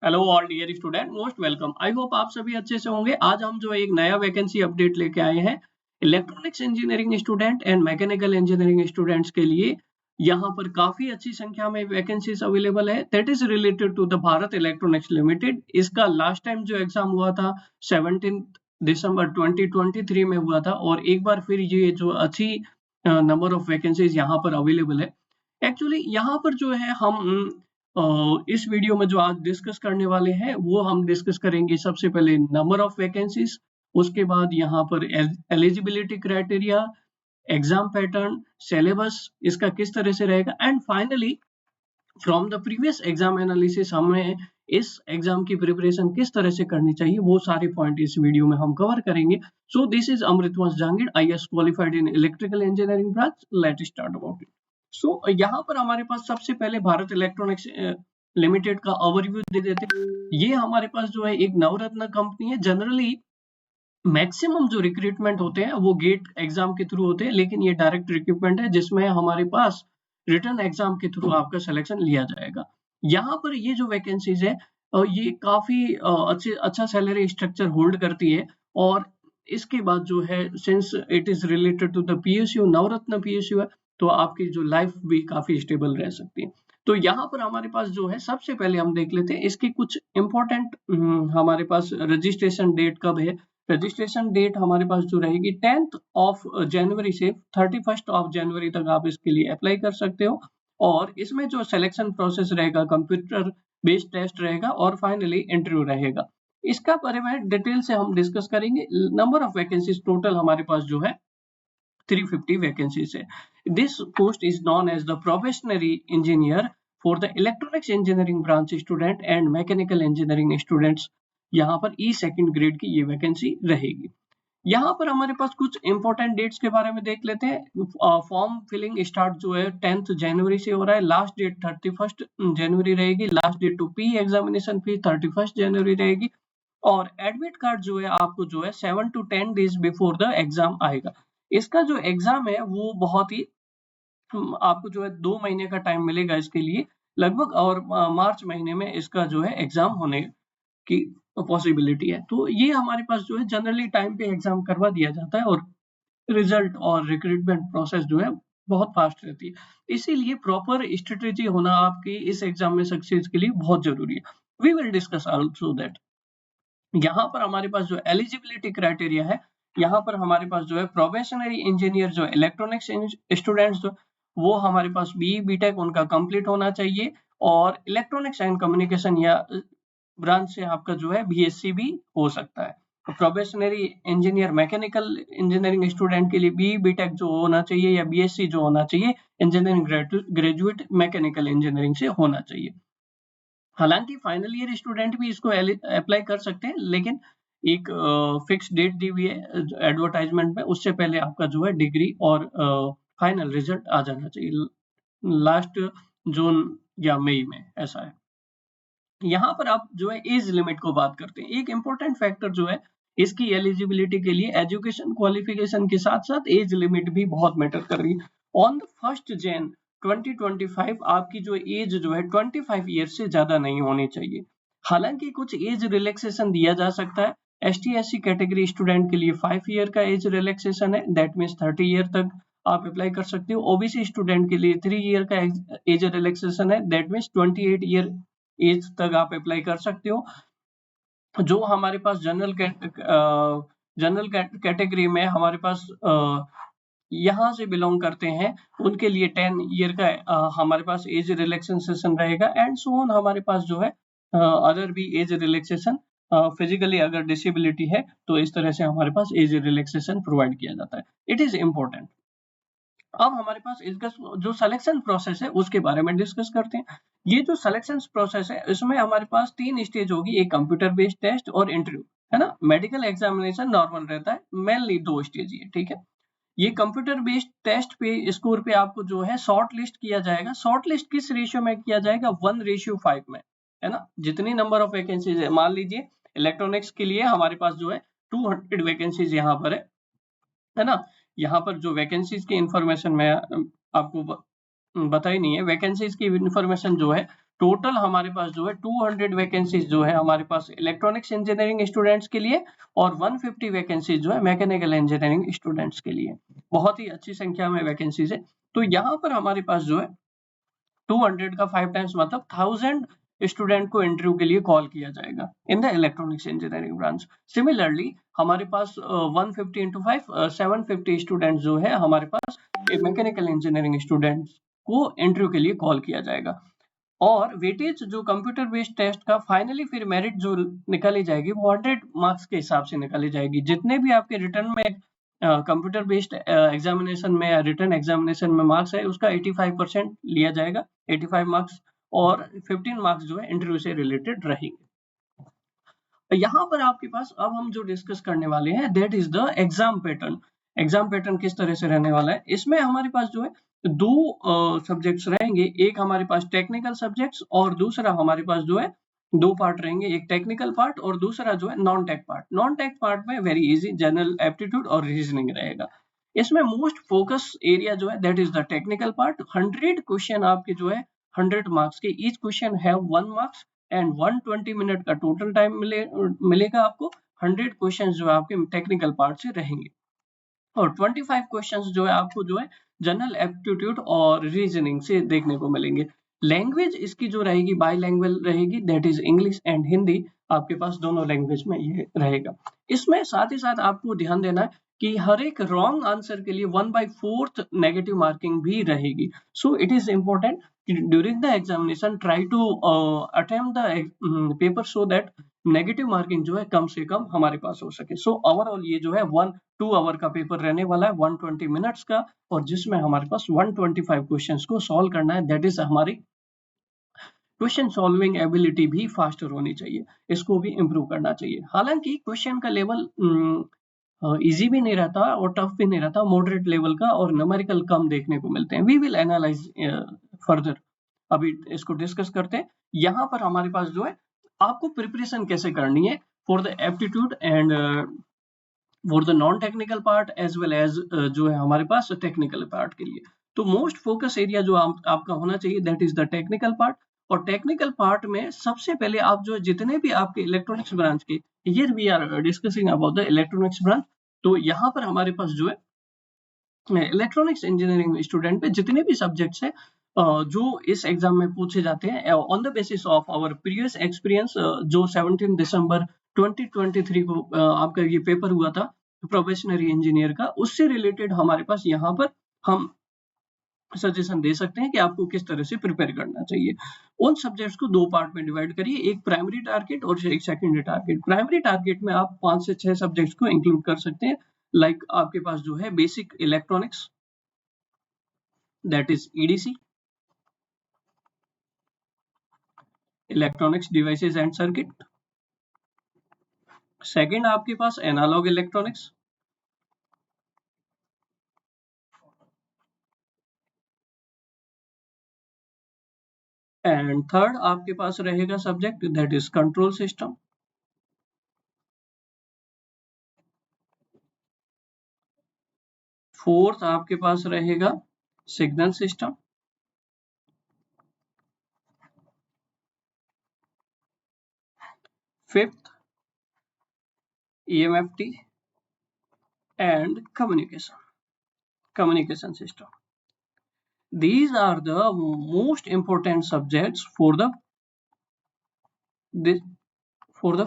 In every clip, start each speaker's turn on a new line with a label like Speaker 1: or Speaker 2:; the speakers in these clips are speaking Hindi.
Speaker 1: Hello all dear student, most welcome. I hope आप सभी अच्छे से होंगे। आज हम जो है एक नया वैकेंसी अपडेट लेके आए हैं electronics engineering student and mechanical engineering students के लिए। यहाँ पर काफी अच्छी संख्या में वैकेंसीज अवेलेबल है that is related to the Bharat electronics Limited. इसका लास्ट टाइम जो एग्जाम हुआ था 17 दिसंबर 2023 में हुआ था और एक बार फिर ये जो अच्छी नंबर ऑफ वैकेंसीज यहाँ पर अवेलेबल है। एक्चुअली यहाँ पर जो है हम इस वीडियो में जो आज डिस्कस करने वाले हैं वो हम डिस्कस करेंगे सबसे पहले नंबर ऑफ वैकेंसीज, उसके बाद यहाँ पर eligibility criteria, exam pattern, syllabus इसका किस तरह से रहेगा and finally from the previous exam analysis हमें इस एग्जाम की प्रिपरेशन किस तरह से करनी चाहिए वो सारे पॉइंट इस वीडियो में हम कवर करेंगे। So this is Amritvansh Jahangir, IAS qualified in electrical engineering branch. Let start about it. So यहाँ पर हमारे पास सबसे पहले भारत इलेक्ट्रॉनिक्स लिमिटेड का ओवरव्यू दे देते हैं। ये हमारे पास जो है एक नवरत्न कंपनी है। जनरली मैक्सिमम जो रिक्रूटमेंट होते हैं वो गेट एग्जाम के थ्रू होते हैं, लेकिन ये डायरेक्ट रिक्रूटमेंट है जिसमें हमारे पास रिटर्न एग्जाम के थ्रू आपका सिलेक्शन लिया जाएगा। यहाँ पर ये जो वैकेंसीज है ये काफी अच्छा सैलरी स्ट्रक्चर होल्ड करती है और इसके बाद जो है since it is related to the PSU, Navratna PSU है, तो आपकी जो लाइफ भी काफी स्टेबल रह सकती है। तो यहाँ पर हमारे पास जो है सबसे पहले हम देख लेते हैं इसके कुछ इंपॉर्टेंट हमारे पास रजिस्ट्रेशन डेट कब है। रजिस्ट्रेशन डेट हमारे पास जो रहेगी 10th ऑफ जनवरी से 31st ऑफ जनवरी तक आप इसके लिए अप्लाई कर सकते हो। और इसमें जो सिलेक्शन प्रोसेस रहेगा कंप्यूटर बेस्ड टेस्ट रहेगा और फाइनली इंटरव्यू रहेगा। इसका बारे में डिटेल से हम डिस्कस करेंगे। नंबर ऑफ वैकेंसीज टोटल हमारे पास जो है 350 वैकेंसीज है। This post is known as the probationary engineer for the electronics engineering branch student and mechanical engineering students. यहाँ पर ई सेकंड ग्रेड की ये वैकेंसी रहेगी। यहाँ पर हमारे पास कुछ इंपॉर्टेंट डेट्स के बारे में देख लेते हैं। फॉर्म फिलिंग स्टार्ट जो है 10th जनवरी से हो रहा है, लास्ट डेट 31st जनवरी रहेगी, last date to pay examination fee 31st जनवरी रहेगी और एडमिट कार्ड जो है आपको जो है 7 to 10 days before the exam आएगा। इसका जो एग्जाम है वो बहुत ही आपको जो है 2 महीने का टाइम मिलेगा इसके लिए लगभग, और मार्च महीने में इसका जो है एग्जाम होने की पॉसिबिलिटी है। तो ये हमारे पास जो है जनरली टाइम पे एग्जाम करवा दिया जाता है और रिजल्ट और रिक्रूटमेंट प्रोसेस जो है बहुत फास्ट रहती है। इसीलिए प्रॉपर स्ट्रेटेजी होना आपकी इस एग्जाम में सक्सेस के लिए बहुत जरूरी है। We will discuss also that. यहाँ पर हमारे पास जो एलिजिबिलिटी क्राइटेरिया है, यहाँ पर हमारे पास जो है प्रोबेशनरी इंजीनियर जो इलेक्ट्रॉनिक्स स्टूडेंट्स जो वो हमारे पास बी बीटेक उनका कंप्लीट होना चाहिए और इलेक्ट्रॉनिक्स एंड कम्युनिकेशन या ब्रांच से आपका जो है बीएससी भी हो सकता है। Probationary engineer mechanical engineering student के लिए बी बीटेक जो होना चाहिए या बीएससी जो होना चाहिए इंजीनियरिंग ग्रेजुएट मैकेनिकल इंजीनियरिंग से होना चाहिए। हालांकि फाइनल ईयर स्टूडेंट भी इसको अप्लाई कर सकते हैं, लेकिन एक फिक्स डेट दी हुई है एडवर्टाइजमेंट में, उससे पहले आपका जो है डिग्री और फाइनल रिजल्ट आ जाना चाहिए लास्ट जून या मई में, ऐसा है। यहाँ पर आप जो है एज लिमिट को बात करते हैं। एक इंपॉर्टेंट फैक्टर जो है इसकी एलिजिबिलिटी के लिए एजुकेशन क्वालिफिकेशन के साथ साथ एज लिमिट भी बहुत मैटर कर रही है। ऑन द 1 Jan 2025 आपकी जो एज जो है 25 ईयर से ज्यादा नहीं होनी चाहिए। हालांकि कुछ एज रिलैक्सेशन दिया जा सकता है। ST/SC कैटेगरी स्टूडेंट के लिए 5 ईयर का एज रिलैक्सेशन है, दैट मीन्स 30 ईयर तक आप अप्लाई कर सकते हो। ओबीसी स्टूडेंट के लिए 3 ईयर का एज रिलैक्सेशन है, दैट मीन्स 28 ईयर एज तक आप अप्लाई कर सकते हो। जो हमारे पास जनरल कैटेगरी में हमारे पास यहाँ से बिलोंग करते हैं उनके लिए 10 ईयर का हमारे पास एज रिलैक्सेशन रहेगा एंड सो ऑन। हमारे पास जो है अदर भी एज रिलैक्सेशन, फिजिकली अगर डिसेबिलिटी है तो इस तरह से हमारे पास एज रिलैक्सेशन प्रोवाइड किया जाता है। It is important. अब हमारे पास इसका जो सिलेक्शन प्रोसेस है उसके बारे में डिस्कस करते हैं। ये जो सिलेक्शन प्रोसेस है इसमें हमारे पास 3 स्टेज होगी, एक कंप्यूटर बेस्ड टेस्ट और इंटरव्यू, है ना। मेडिकल एग्जामिनेशन नॉर्मल रहता है, मेनली 2 स्टेज ये, ठीक है। ये कंप्यूटर बेस्ड टेस्ट पे स्कोर पे आपको जो है शॉर्ट लिस्ट किया जाएगा। शॉर्ट लिस्ट किस रेशियो में किया जाएगा? 1:5 में, है ना। जितनी नंबर ऑफ वैकेंसीज है, मान लीजिए इलेक्ट्रॉनिक्स के लिए हमारे पास जो है 200 वैकेंसीज यहाँ पर है ना। यहाँ पर जो वैकेंसीज की इंफॉर्मेशन मैं आपको बताई नहीं है। वैकेंसीज की इंफॉर्मेशन जो है टोटल हमारे पास जो है 200 वैकेंसीज जो है हमारे पास इलेक्ट्रॉनिक्स इंजीनियरिंग स्टूडेंट्स के लिए और 150 वैकेंसीज जो है मैकेनिकल इंजीनियरिंग स्टूडेंट्स के लिए। बहुत ही अच्छी संख्या में वैकेंसीज है। तो यहाँ पर हमारे पास जो है 200 का 5 टाइम्स मतलब 1000 स्टूडेंट को इंटरव्यू के लिए कॉल किया जाएगा in the electronics engineering branch. Similarly हमारे पास 150 इंटू 5 750 स्टूडेंट जो है हमारे पास मैकेनिकल इंजीनियरिंग स्टूडेंट्स को इंटरव्यू के लिए कॉल किया जाएगा। और वेटेज जो कंप्यूटर बेस्ड टेस्ट का फाइनली फिर मेरिट जो निकाली जाएगी वो 100 मार्क्स के हिसाब से निकाली जाएगी। जितने भी आपके रिटर्न में कंप्यूटर बेस्ड एग्जामिनेशन में या रिटर्न एग्जामिनेशन में मार्क्स है उसका 85% लिया जाएगा, 85 मार्क्स, और 15 मार्क्स जो है इंटरव्यू से रिलेटेड रहेंगे। यहाँ पर आपके पास अब हम जो डिस्कस करने वाले हैं that is the exam pattern. Exam pattern किस तरह से रहने वाला है, इसमें हमारे पास जो है दो सब्जेक्ट्स रहेंगे, एक हमारे पास टेक्निकल सब्जेक्ट्स और दूसरा हमारे पास जो है दो पार्ट रहेंगे, एक टेक्निकल पार्ट और दूसरा जो है non tech part. Non tech part में वेरी इजी जनरल एप्टीट्यूड और रीजनिंग रहेगा। इसमें मोस्ट फोकस एरिया जो है that is the technical part. 100 question आपके जो है 100 मार्क्स के, ईच क्वेश्चन है 1 मार्क्स एंड 120 मिनट का टोटल टाइम मिलेगा आपको। 100 क्वेश्चन जो है आपके टेक्निकल पार्ट से रहेंगे और 25 क्वेश्चंस जो है आपको जो है जनरल एप्टीट्यूड और रीजनिंग से देखने को मिलेंगे। लैंग्वेज इसकी जो रहेगी बाईलैंग्वेज रहेगी, that is English and Hindi, आपके पास दोनों लैंग्वेज में ये रहेगा। इसमें साथ ही साथ आपको ध्यान देना है कि हर एक रॉन्ग आंसर के लिए 1/4 नेगेटिव मार्किंग भी रहेगी। So it is important during the examination try to attempt the paper so that negative marking जो है कम से कम हमारे पास हो सके। सो ओवरऑल ये जो है 1-2 आवर का पेपर रहने वाला है, 120 मिनट्स का, और जिसमें हमारे पास 125 क्वेश्चंस को सॉल्व करना है। दैट इज हमारी क्वेश्चन सॉल्विंग एबिलिटी भी फास्टर होनी चाहिए, इसको भी इम्प्रूव करना चाहिए। हालांकि क्वेश्चन का लेवल इजी भी नहीं रहता और टफ भी नहीं रहता, मॉडरेट लेवल का, और न्यूमेरिकल कम देखने को मिलते हैं। वी विल एनालाइज फर्दर, अभी इसको डिस्कस करते हैं। यहाँ पर हमारे पास जो है आपको प्रिपरेशन कैसे करनी है for the aptitude and for the non technical part as well as जो है हमारे पास टेक्निकल पार्ट के लिए। तो मोस्ट फोकस एरिया जो आपका होना चाहिए that is the technical part. और टेक्निकल पार्ट में सबसे पहले आप जो जितने भी आपके इलेक्ट्रॉनिक्स ब्रांच के, here we are discussing about the electronics branch, तो यहाँ पर हमारे पास जो है इलेक्ट्रॉनिक्स इंजीनियरिंग स्टूडेंट पे जितने भी सब्जेक्ट्स है जो इस एग्जाम में पूछे जाते हैं on the basis of our previous experience, जो 17 दिसंबर 2023 को आपका ये पेपर हुआ था प्रोफेशनल इंजीनियर का, उससे रिलेटेड हमारे पास यहाँ पर हम सजेशन दे सकते हैं कि आपको किस तरह से प्रिपेयर करना चाहिए। उन सब्जेक्ट्स को दो पार्ट में डिवाइड करिए, एक प्राइमरी टारगेट और एक सेकेंडरी टारगेट। प्राइमरी टारगेट में आप 5 से 6 सब्जेक्ट्स को इंक्लूड कर सकते हैं, लाइक आपके पास जो है basic electronics, that is EDC, electronics devices and circuit. Second आपके पास एनालॉग इलेक्ट्रॉनिक्स, एंड थर्ड आपके पास रहेगा subject that is control system. Fourth आपके पास रहेगा signal system. Fifth EMFT and communication system. These are the most important subjects for the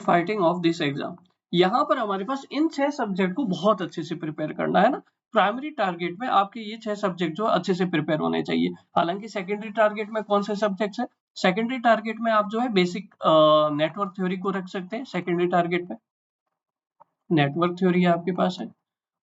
Speaker 1: fighting of this exam. यहाँ पर हमारे पास इन 6 सब्जेक्ट को बहुत अच्छे से प्रिपेयर करना है ना। प्राइमरी टारगेट में आपके ये 6 सब्जेक्ट जो अच्छे से प्रिपेयर होने चाहिए। हालांकि सेकेंडरी टारगेट में कौन से सब्जेक्ट्स है, सेकेंडरी टारगेट में आप जो है बेसिक नेटवर्क थ्योरी को रख सकते हैं। सेकेंडरी टारगेट में नेटवर्क थ्योरी आपके पास है,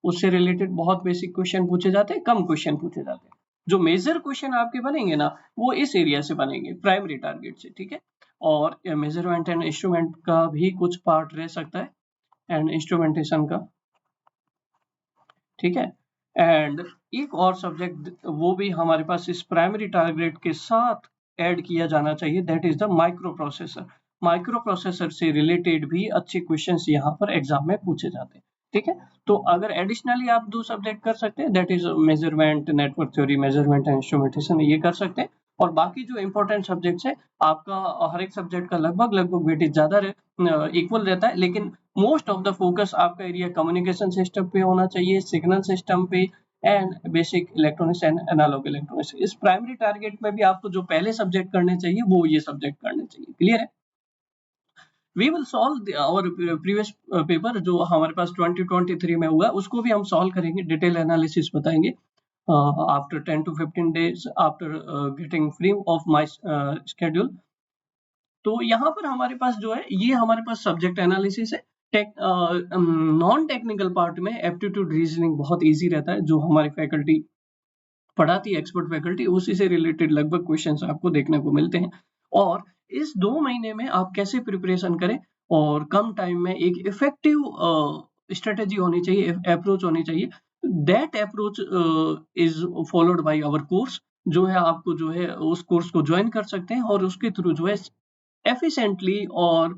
Speaker 1: उससे रिलेटेड बहुत बेसिक क्वेश्चन पूछे जाते हैं, कम क्वेश्चन पूछे जाते हैं। जो मेजर क्वेश्चन आपके बनेंगे ना वो इस एरिया से बनेंगे, प्राइमरी टारगेट से, ठीक है। और मेजरमेंट एंड इंस्ट्रूमेंट का भी कुछ पार्ट रह सकता है, एंड इंस्ट्रूमेंटेशन का, ठीक है। एंड एक और सब्जेक्ट वो भी हमारे पास इस प्राइमरी टारगेट के साथ ऐड किया जाना चाहिए, that is the micro processor. Micro processor से रिलेटेड भी अच्छे क्वेश्चंस यहाँ पर एग्जाम में पूछे जाते हैं, ठीक है। तो अगर एडिशनली आप 2 सब्जेक्ट कर सकते हैं, that is measurement network theory, measurement and instrumentation, ये कर सकते हैं। और बाकी जो इंपॉर्टेंट सब्जेक्ट्स है आपका हर एक सब्जेक्ट का लगभग वेटेज ज्यादा इक्वल रहता है, लेकिन मोस्ट ऑफ द फोकस आपका एरिया कम्युनिकेशन सिस्टम पे होना चाहिए, सिग्नल सिस्टम पे and basic electronics and analog electronics. इस प्राइमरी टारगेट में भी आपको जो पहले सब्जेक्ट करने चाहिए वो ये सब्जेक्ट करने चाहिए। क्लियर है? वी विल सॉल्व और प्रीवियस पेपर जो हमारे पास 2023 में हुआ उसको भी हम सॉल्व करेंगे, डिटेल एनालिसिस बताएंगे after 10 to 15 days after getting free of my schedule। तो यहाँ पर हमारे पास जो है ये हमारे पास सब्जेक्ट एनालिसिस है। नॉन टेक्निकल पार्ट में एप्टीट्यूड रीजनिंग बहुत इजी रहता है, जो हमारी फैकल्टी पढ़ाती है, एक्सपर्ट फैकल्टी, उसी से रिलेटेड लगभग क्वेश्चंस आपको देखने को मिलते हैं। और इस 2 महीने में आप कैसे प्रिपरेशन करें और कम टाइम में एक इफेक्टिव स्ट्रेटेजी होनी चाहिए, अप्रोच होनी चाहिए। That approach is followed by our course, जो है आपको जो है उस कोर्स को ज्वाइन कर सकते हैं और उसके थ्रू जो है एफिशिएंटली और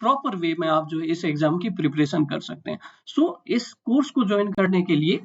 Speaker 1: प्रॉपर वे में आप जो है इस एग्जाम की प्रिपरेशन कर सकते हैं। सो इस कोर्स को ज्वाइन करने के लिए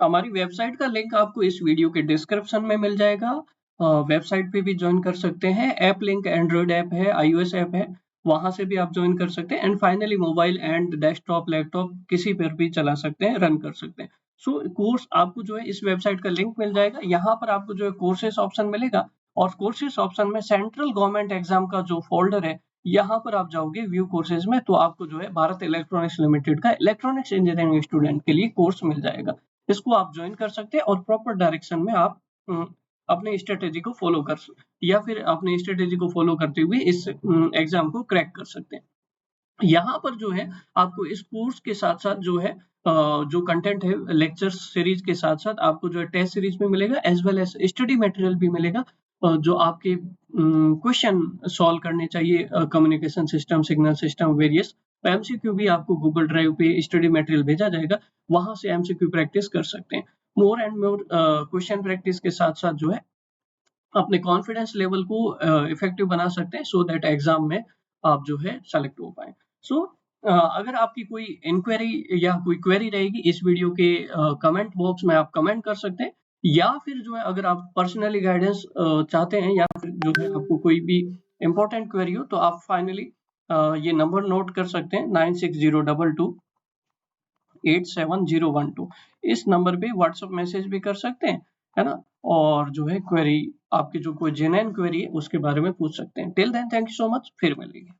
Speaker 1: हमारी वेबसाइट का लिंक आपको इस वीडियो के डिस्क्रिप्शन में मिल जाएगा। वेबसाइट पे भी ज्वाइन कर सकते हैं। ऐप लिंक एंड्रॉइड ऐप है, iOS ऐप है, वहां से भी आप ज्वाइन कर सकते हैं। And finally mobile and desktop, laptop किसी पर भी चला सकते हैं, रन कर सकते हैं। सो कोर्स आपको जो है इस वेबसाइट का लिंक मिल जाएगा, यहाँ पर आपको जो है कोर्सेस ऑप्शन मिलेगा और कोर्सेस ऑप्शन में सेंट्रल गवर्नमेंट एग्जाम का जो फोल्डर है यहाँ पर आप जाओगे व्यू कोर्सेज में, तो आपको जो है भारत इलेक्ट्रॉनिक्स लिमिटेड का इलेक्ट्रॉनिक्स इंजीनियरिंग स्टूडेंट के लिए कोर्स मिल जाएगा। इसको आप ज्वाइन कर सकते हैं और प्रॉपर डायरेक्शन में आप अपने स्ट्रेटेजी को फॉलो कर या फिर अपने स्ट्रेटेजी को फॉलो करते हुए इस एग्जाम को क्रैक कर सकते हैं। यहाँ पर जो है आपको इस कोर्स के साथ साथ जो है जो कंटेंट है लेक्चर सीरीज के साथ साथ आपको जो है टेस्ट सीरीज भी मिलेगा, as well as study material भी मिलेगा, जो आपके क्वेश्चन सॉल्व करने चाहिए, communication system, signal system, various MCQ भी आपको गूगल ड्राइव पे स्टडी मटेरियल भेजा जाएगा, वहां से एमसीक्यू प्रैक्टिस कर सकते हैं। More and more question practice के साथ साथ जो है अपने कॉन्फिडेंस लेवल को इफेक्टिव बना सकते हैं, सो दैट एग्जाम में आप जो है सेलेक्ट हो पाए। सो अगर आपकी कोई इंक्वायरी या कोई क्वेरी रहेगी इस वीडियो के कमेंट बॉक्स में आप कमेंट कर सकते हैं, या फिर जो है अगर आप पर्सनली गाइडेंस चाहते हैं या फिर जो है आपको कोई भी इंपॉर्टेंट क्वेरी हो तो आप फाइनली ये नंबर नोट कर सकते हैं 9602287012। इस नंबर पे व्हाट्सएप मैसेज भी कर सकते हैं, है ना, और जो है क्वेरी आपकी जो कोई जेन्युइन क्वेरी है उसके बारे में पूछ सकते हैं। Till then thank you so much, फिर मिलेंगे।